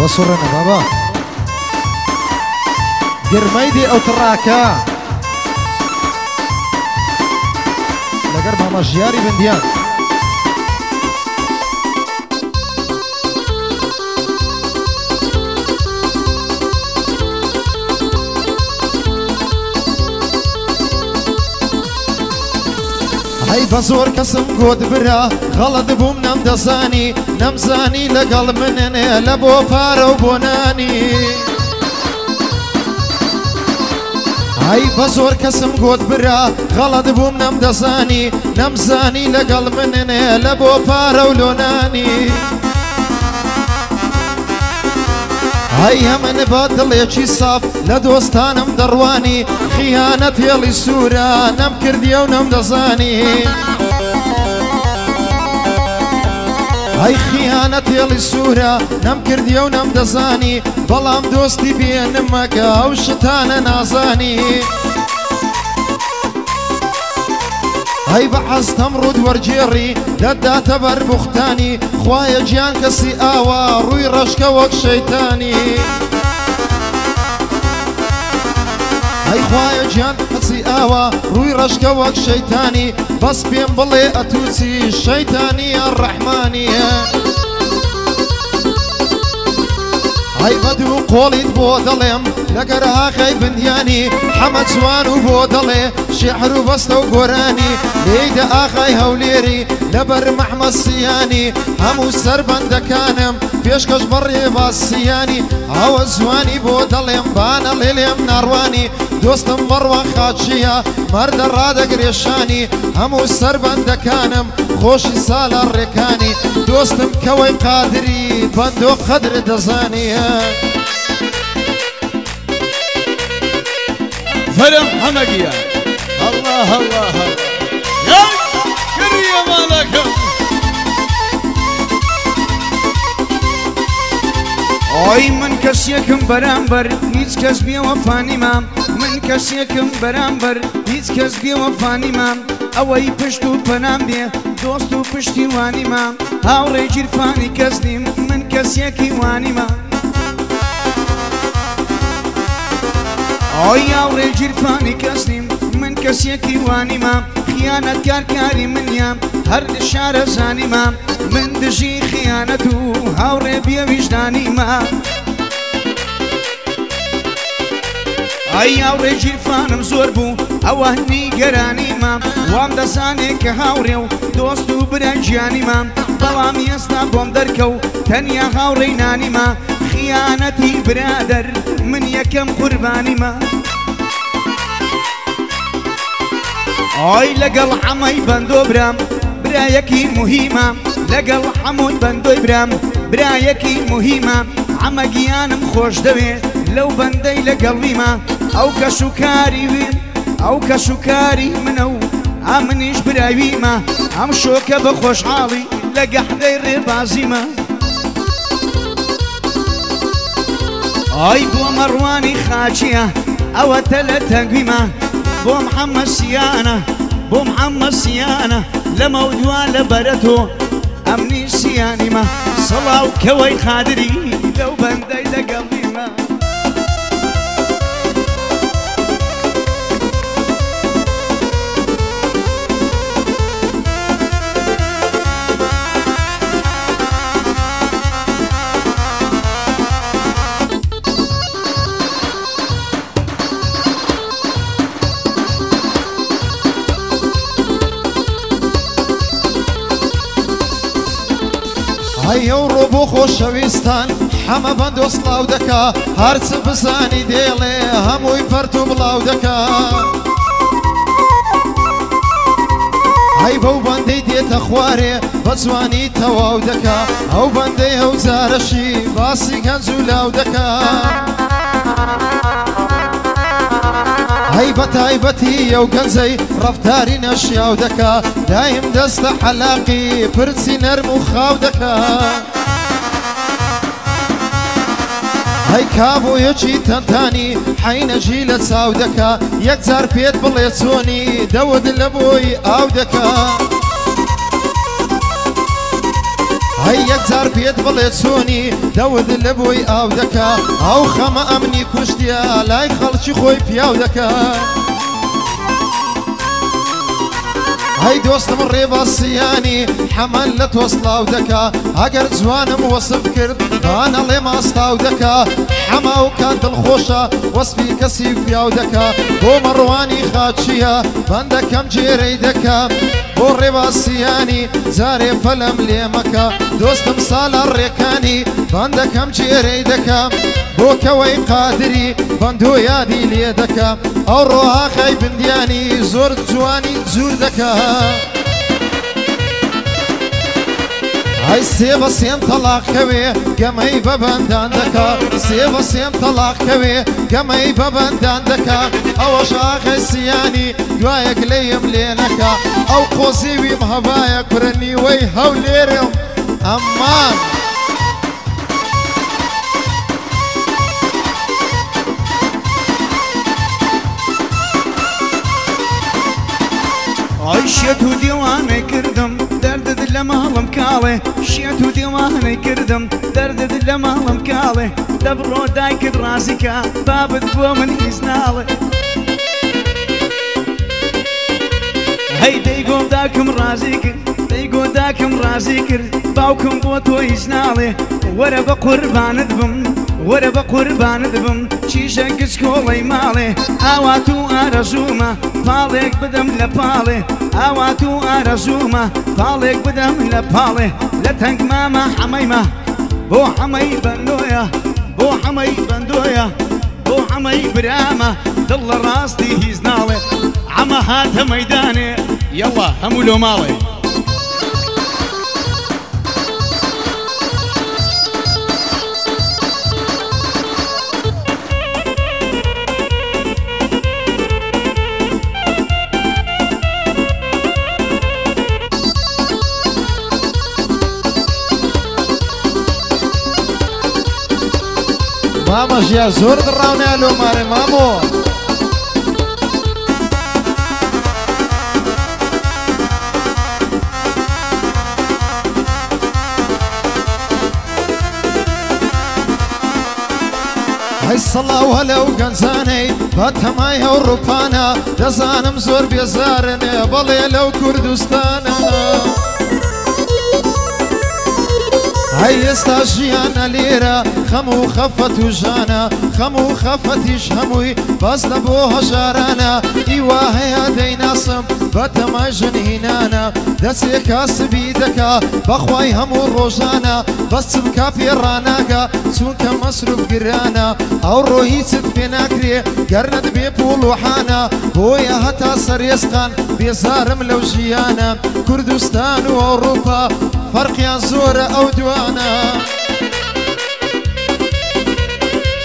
وصرنا بابا قرميدي او تراكا لقر ماما جياري بنديان هاي بزور كسم قود برا غلط بوم نمدزاني نمزاني لقل منني لبو فارو بوناني هاي بزور كسم قود برا غلط بوم نمدزاني نمزاني لقل منني لبو فارو لوناني هاي همن بدليشي صاف لدوستانم درواني خيانة يلي سورة نم كردي ونم دزاني هاي خيانة يلي سورة نم كردي ونم دزاني بلام دوستي بين مكا وشتان نازاني هاي بحث تمرد ورجيري لدا تبر بختاني خوايا جيان كسي آوا روي رشكا وك شيطاني هاي خوايا جيان كسي آوا روي رشكا وك شيطاني بس بين بلي أتوسي الشيطاني الرحماني هاي بدو قولي بودلم لقرها خيب دياني حمد سوان وبودلي شعر وبسطة وقراني ليد آخاي هوليري لبر محمد سياني همو سربن دكانم بيشكش بري باسياني هوا زواني بودلم بانا ليليم نارواني دوستم مروان خاتشيا مرد الرادة قريشاني همو سربن دكانم خوشي سالا الركاني دوستم كوي قادري بندو قدر دزاني فرم حمقيا الله الله يا كريم لكم أي من كسيكم برامبر هيج كس بي وفاني مام من كسيكم برامبر هيج كس بي وفاني مام أوي پشتو پنام بي دوستو پشتي واني مام هاوري جرفاني كسنيم من كسيكي واني مام أي هاوري جرفاني كسنيم من كسيكي واني مام خيانة كاركاري من يام هرد الشارع زاني مام من دجي خيانتو هاوري بي وجداني مام أي هاوري جرفانم زور بو أوهني قراني مام وام دزاني كهاوريو دوستو برنجاني مام بلام يستا بوم دركو تنيا هاوري ناني مام خيانتي برادر من يكم قرباني مام أي لقل عمي بندو برام برايكي مهمة لقل عمي بندو برام برايكي مهمة عمقيانم خوش دوي لو بندي لقلبي ما أو كشكاري وين أو كشكاري منو عمنيش برايوي ما عم شوكة بخوش عالي لقى حدير بازي ما أي بو مرواني خاجية أو تلتا قيمة بو محمد سيانة بو محمد سيانة لموضوع لبرتو أمني سياني ما صلاة وكوي خادري لو بندي لقلبي ما هيو ربو خوشويستان حما بندو سلاو دكا هرس بساني ديلي همو يفرتو بلاو دكا هاي بو بندي ديت اخواري بزواني تواو دكا او بندي هو زارشي باسي كنزو لاو دكا هاي بتاي بتي يو كنزي رفتاري نشياو دكا دايم دست حلاقي برسي نرمو خاو دكا هاي كابو يجي تنتاني حين جيلة ساودكا يكزار بيت بليتوني دود لبوي اودكا هاي جار پێت بڵێ چۆنی دەود لە بۆی ئاو دەکا ئەو خەمە ئەمنی کوشتیا لای خەڵکی خۆی پیاو دەکا هەی دۆستم ڕێباسیانی حەمەل لە تۆ سڵاو دەکا ئەگەر جوانم وەسف کرد دانەڵێ ماستاو دەکا حەما و کات دڵخۆشە وەسفی کەسی پیاو دەکا بۆ مەڕوانی خاچیە بەندەکەم جێرەی دەکا بۆ ڕێباسیانی جارێ فەلەم لێ مەکە دۆستم ساڵە ڕێکانی بەندەکەم جێرەی دەکا بۆ کەوەی قادری بەندۆ یادی لێ دەکا ئەو ڕۆهاخای بندیانی زۆر جوانی جوور دەکا ئەی سێ بە سێم تەلاق کەوێ گەمەی بەبەندان دەکا سێ بە سێم تەلاق کەوێ گەمەی بەبەندان دەکا ئەوەش ئاخای سیانی دوایەک لێم لێ نەکا ئەو قۆزیویم هەبایە کورەنی وەی هەولێرم ئەمان ئای شێت و دیوانەی کردم دەردت لە ماڵم کاڵێ شێت و دیوانەی کردم دەردت لە ماڵم کاڵێ دەبڕۆ دایکت ڕازیکە بابت بۆ من هیچ ناڵێ هەی دەیگۆ داکم ڕازی کرد دەیگۆ داکم ڕازی کرد باوکم بۆ تۆ هیچ ناڵێ وەرە بە قوربانت بم وەرە بە قوربانت بم چیشە گچکۆڵەی ماڵێ ئاوات و ئارەزوومە پاڵێک بدەم لە پاڵێ ئاوات و ئارەزوومە پاڵێک بدەم لە پاڵێ لە تەنگ مامە حەمەیمە بۆ حەمەی بەندۆیە بۆ حەمەی بەندۆیە بۆ حەمەی برامە دڵ لە ڕاستی هیچ ناڵێ عەمە هاتە مەیدانێ یەڵا هەموو لۆ ماڵێ ماما ژیا زۆر دڕاونە لۆ مارێ مامۆ هەی سەڵاو هەلە و گەنجانەی بە تەمای هەوڕووپانە دەزانم زۆر بێزارنێ بەڵێ لەو کوردستانە هەی ئێستا ژیانە لێرە خەم و خەفەت و ژانە خەم و خەفەتیش هەمووی بەس لە بۆ هەژارانە ئیوا هەیە دەیناسم بە تەمای ژنهینانە دەسێ کاسبی دەکا بەخوای هەموو ڕۆژانە بەس بکا پێڕاناگە چونکە مەسروف گرانە ئەو ڕۆ هیچت پێ ناکرێ گەرنت بێ پوڵ و حانە بۆیە هەتا سەرێسقان بێزارم لەو ژیانە کوردستان و ئەوڕووپا فەرقیان زۆرە ئەو دوانە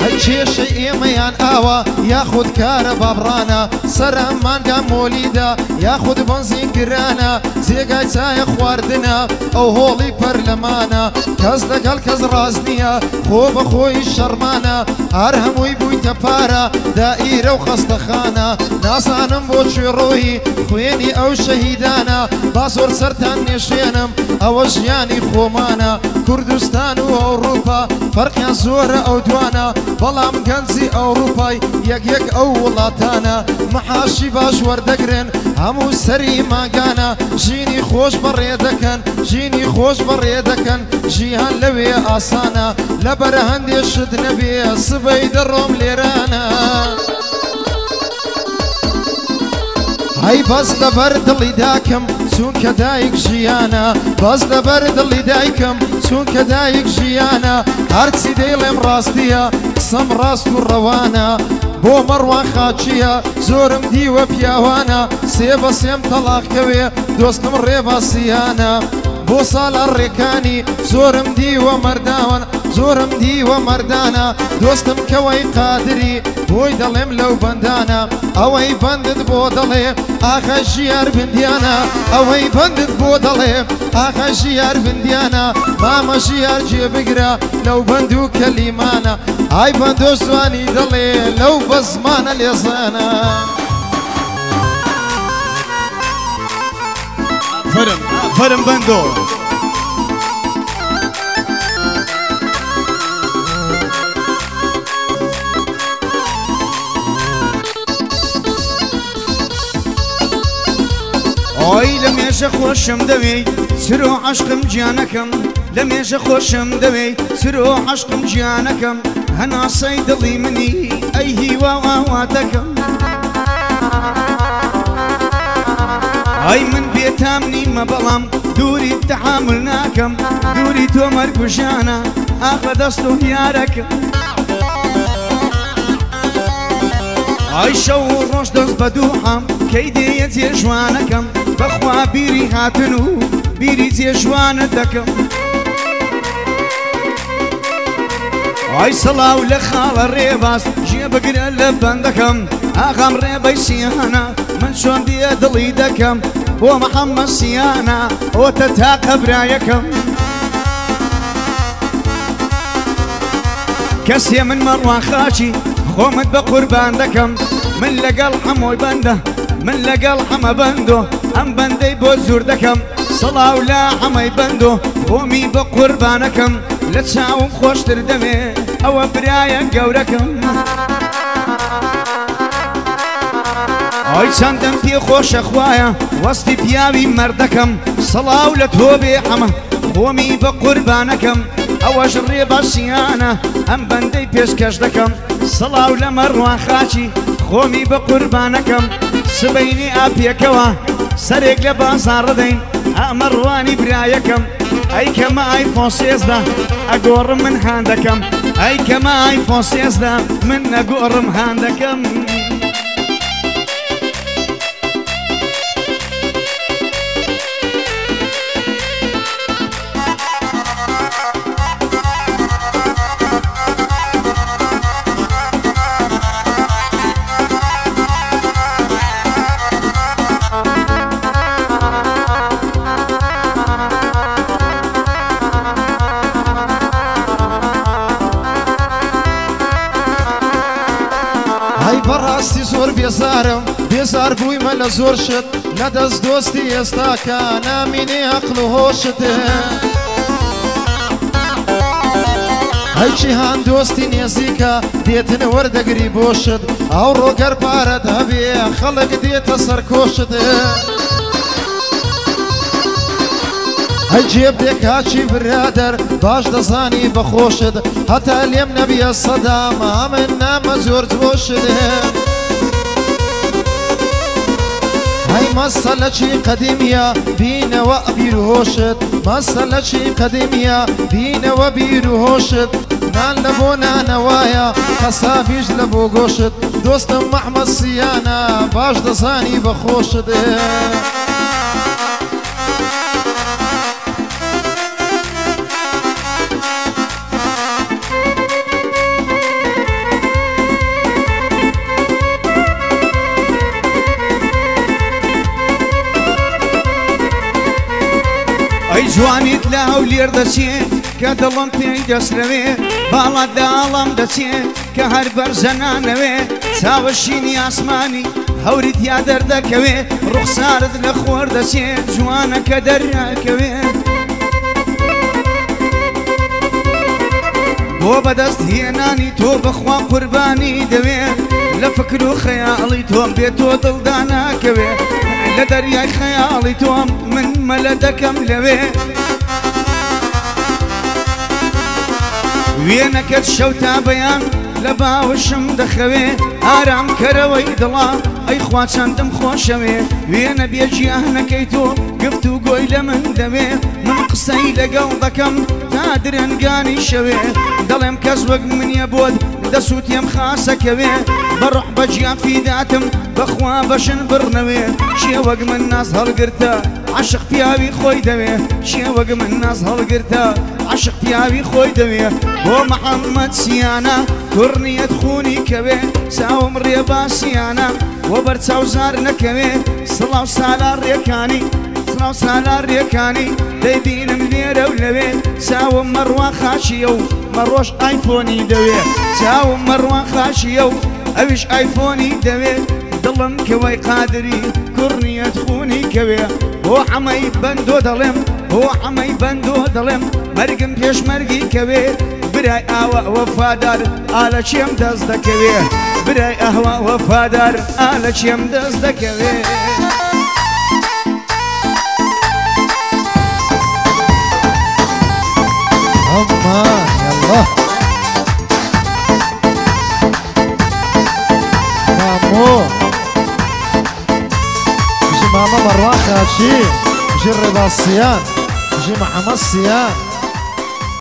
هەی کێشەی ئێمەیان ئاوە یاخود کارە بابڕانە سەرمانگا مۆلیدا یاخود بەنزین گرانە جێگای چایە خواردنە ئەو هۆڵی پەرلەمانە کەس لەگەڵ کەس ڕاز نییە خۆ بە خۆی شەرمانە هەر هەمووی بوویتە پارە دائیرە و خەستەخانە نازانم بۆ کوێ ڕۆیی خوێنی ئەو شەهیدانە با زۆر سەرتان نێشێنم ئەوە ژیانی خۆمانە کوردستان و ئەوڕووپا فەرقیان زۆرە ئەو دوانە بەڵام گەنجی ئەوڕووپای یەک ئەو وڵاتانە مەحاشی باش وەردەگرن هەموو سەری ماگانە ژینی خۆش بەڕێ دەکەن ژینی خۆش بەڕێ دەکەن ژیان لەوێ ئاسانە لەبەرە هەندێ شت نەبێ سبەی دەڕۆم لێرانە هەی بەس لەبەر دڵی داکەم چونکە دایک ژیانە بەس لەبەر دڵی دایکم چونکە دایک ژیانە هەرچی دەیڵێم ڕاستیە قسەم ڕاست و ڕەوانە بۆ مەڕوان خاچیە زۆرم دیوە پیاوانە سێ بە سێم تەلاق کەوێ دۆستم ڕێباسیانە بۆ ساڵە ڕێکانی زۆرم دیوە مەرداوان زۆرم دیوە مەردانە دۆستم کەوەی قادری بۆی دەڵێم لەو بەندانە ئەوەی بەندت بۆ دەڵێ ئاخە ژیار بندیانە ئەوەی بەندت بۆ دەڵێ ئاخە ژیار بندیانە مامە ژیار جێبگرە لەو بەند و کەلیمانە ئای بەندۆ زوانی دەڵێ لەو بە زمانە لێزانە فرم بەندۆ ئۆی لە مێژە خۆشم دەوێ سرۆ عەشقم گیانەکەم لە مێژە خۆشم دەوێ سرۆ عەشقم گیانەکەم هەناسەی دڵی منی ئەی هیوا ئاواتەکەم ئەی من بێتام نیمە بەڵام دووری تەحامل ناکەم دووری تۆ مەرگوژانە ئاخە دەست و یارەکەم ئەی شەو و ڕۆژ دەست بە دووحەم کەی دێیە جێژوانەکەم بەخوا بیری هاتن و بیری جێژوانە دەکەم ئەی سەڵاو لە خاڵە ڕێباز ژێ بگرە لە بەندەکەم ئاغام ڕێبەی سیانە من چۆن دیە دڵی دەکەم بۆ محەممەد سیانە ئۆتە تاقە برایەکەم کەسێ من مەڕوان خاچی خۆمت بە قوربان دەکەم من لەگەڵ هەمووی بەندە من لەگەڵ هەمە بەندۆ ئەم بەندەی بۆ زۆر دەکەم سەڵاو لە هەمەی بەندۆ خۆمی بە قوربانەکەم لە چاوم خۆشتر دەمێ ئەوە برایە گەورەکەم ئەی چەندەم پێ خۆشە خوایە وەستی پیاوی مەردەکەم سەڵاو لە تۆ بێ هەمە خۆمی بە قوربانەکەم ئەوەش ڕێبەسیانە ئەم بەندەی پێشکەش دەکەم سەڵاو لە مەڕوان خاچی خۆمی بە قوربانەکەم سبەینی ئاپێکەوە سەرێک لە بازاڕ دەین ئەمەڕوانی برایەکەم ئەی کەمە ئایفۆن 13 ئەگۆڕم من هاندەکەم ئەی کەمە ئایفۆن 13 من نەگۆڕم هاندەکەم بەڕاستی زۆر بێزارم بێزار بوویمە لە زۆر شت لە دەست دۆستی ئێستاکە نامینێ عەقڵ و هۆشت هەیچی هاان دۆستی نێزیکە دێتن وەردەگری بۆشت ئەو ڕۆگەر پارەت هەبێ خەڵک دێتە سەرکۆشت هەی جێب دێ کاچی برادەر باش دەزانی بەخۆشت هەتا لێم نەبیە سەدامە من نامە زۆر جۆشت هەی مەسەلەکی قەدیمیە بینەوە بیر و هۆشت مەسەلەکی قەدیمیە بینەوە بیر و هۆشت نان لە بۆ نانەوایە قەسابیش لە بۆ گۆشت دۆستم مەحمەد سیانە باش دەزانی بەخۆشت ئەی جوانیت لە هەولێر دەچێ کە دڵم پێی دەسرەوێ باڵات لە ئاڵام دەچێ کە هەر بەرزەنانەوێ چاوەشینی ئاسمانی هەوریت یا دەردەکەوێ ڕوخسارت لە خۆر دەچێ جوانەکە دەرناکەوێ بۆ بەدەست هێنانی تۆ بەخوا قوربانی دەوێ لە فکر و خەیاڵی تۆم بێت تۆ دڵدا ناکەوێ لە دەریای خەیاڵی تۆم من مەلە دەکەم لەوێ وێنەکەت شەو تا بەیان لە باوشم دەخەوێ ئارام کەرەوەی دڵا ئەی خوا چەندم خۆشەوێ وێنە بێجیانەکەی تۆ گفت و گۆی لە من دەوێ من قسەی لەگەڵ دەکەم تا درەنگانی شەوێ دەڵێم کەس وەک منیە بۆت دەسووتێم خاسەکەوێ بەڕۆح بەجیان فیداتم بەخوا بەشن بڕنەوێ شێوەک من ناز هەڵگرتە عاشق پیاوی خۆی دەوێ شێوەک من ناز هەڵگرتە عاشق پیاوی خۆی دەوێ بۆ محەممەد سیانە کوڕنیەت خونی کەوێ چاوم ڕێباسیانە وە بەرچاوزار نەکەوێ سڵاو سالار ڕێکانی سڵاو سالار ڕێکانی دەیبینم لێرە و لەوێ چاوم مەڕوان خاچیە و مەڕۆژ ئایفۆنی دەوێ چاوم مەڕوان خاچیە و ئەویش ئایفۆنی دەوێ دڵم کەوەی قادری کوڕنیەت خونی کەوێ بۆ حەمەی بەندۆ دەڵێم بۆ حەمەی بەندۆ دەڵێم مەرگم پێشمەرگی کەوێ برای ئاوە وەفادار ئالە چێم دەست دەکەوێ برای ئەهوا وەفادار ئالە چێم دەست دەکەوێ امان يلا مامو يجي ماما مروان خاشي يجي الرضا الصيان يجي محمد الصيان